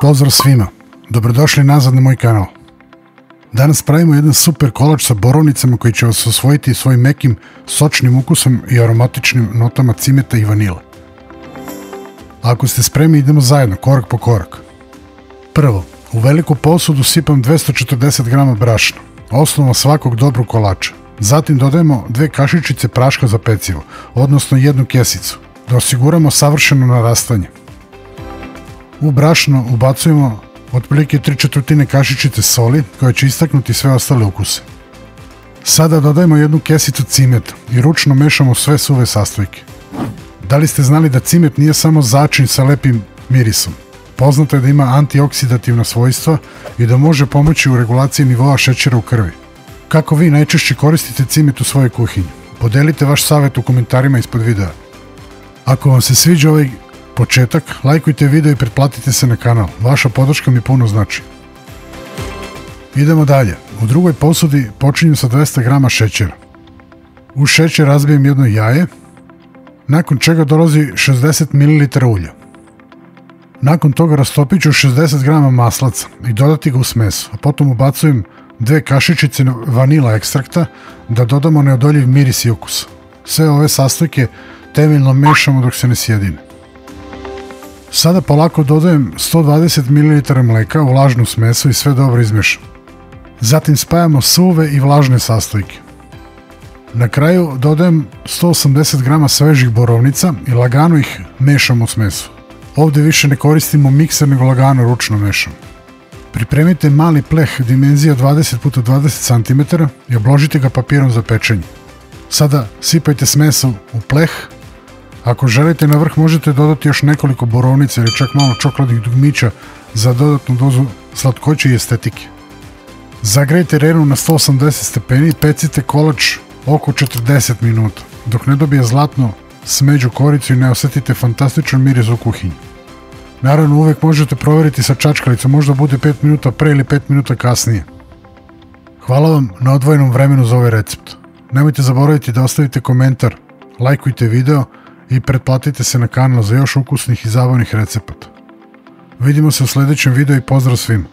Pozdrav svima, dobrodošli nazad na moj kanal. Danas pravimo jedan super kolač sa borovnicama koji će vas osvojiti svojim mekim, sočnim ukusom i aromatičnim notama cimeta i vanila. Ako ste spremni, idemo zajedno, korak po korak. Prvo, u veliku posudu sipam 240 g brašna, osnova svakog dobrog kolača. Zatim dodajemo 2 kašičice praška za pecivo, odnosno 1 kesicu, da osiguramo savršeno narastanje. U brašno ubacujemo otprilike 3/4 kašičice soli koja će istaknuti sve ostale ukuse. Sada dodajemo 1 kesicu cimeta i ručno mešamo sve suve sastojke. Da li ste znali da cimet nije samo začin sa lepim mirisom? Poznato je da ima antioksidativna svojstva i da može pomoći u regulaciji nivoa šećera u krvi. Kako vi najčešće koristite cimet u svojoj kuhinji? Podelite vaš savjet u komentarima ispod videa. Ako vam se sviđa ovaj početak, lajkujte video i pretplatite se na kanal. Vaša podrška mi puno znači. Idemo dalje. U drugoj posudi počinjem sa 200 g šećera. U šećer razbijem jedno jaje, nakon čega dolazi 60 ml ulja. Nakon toga rastopit ću 60 g maslaca i dodati ga u smesu, a potom ubacujem 2 kašičice vanila ekstrakta da dodamo neodoljiv miris i ukus. Sve ove sastojke temeljno mešamo dok se ne sjedine. Sada polako dodajem 120 ml mleka u vlažnu smesu i sve dobro izmešam. Zatim spajamo suve i vlažne sastojke. Na kraju dodajem 180 g svežih borovnica i lagano ih mešam u smesu. Ovdje više ne koristimo mikser nego lagano ručno mešam. Pripremite mali pleh dimenzija 20 x 20 cm i obložite ga papirom za pečenje. Sada sipajte smesu u pleh. Ako želite, na vrh možete dodati još nekoliko borovnica ili čak malo čokoladnih dugmića za dodatnu dozu slatkoće i estetike. Zagrejte renu na 180 stepeni i pecite kolač oko 40 minuta, dok ne dobije zlatno smeđu koricu i ne osjetite fantastičan miris u kuhinji. Naravno, uvijek možete provjeriti sa čačkalicom, možda bude 5 minuta pre ili 5 minuta kasnije. Hvala vam na odvojenom vremenu za ovaj recept. Nemojte zaboraviti da ostavite komentar, lajkujte video i pretplatite se na kanal za još ukusnih i zabavnih recepata. Vidimo se u sljedećem videu i pozdrav svima!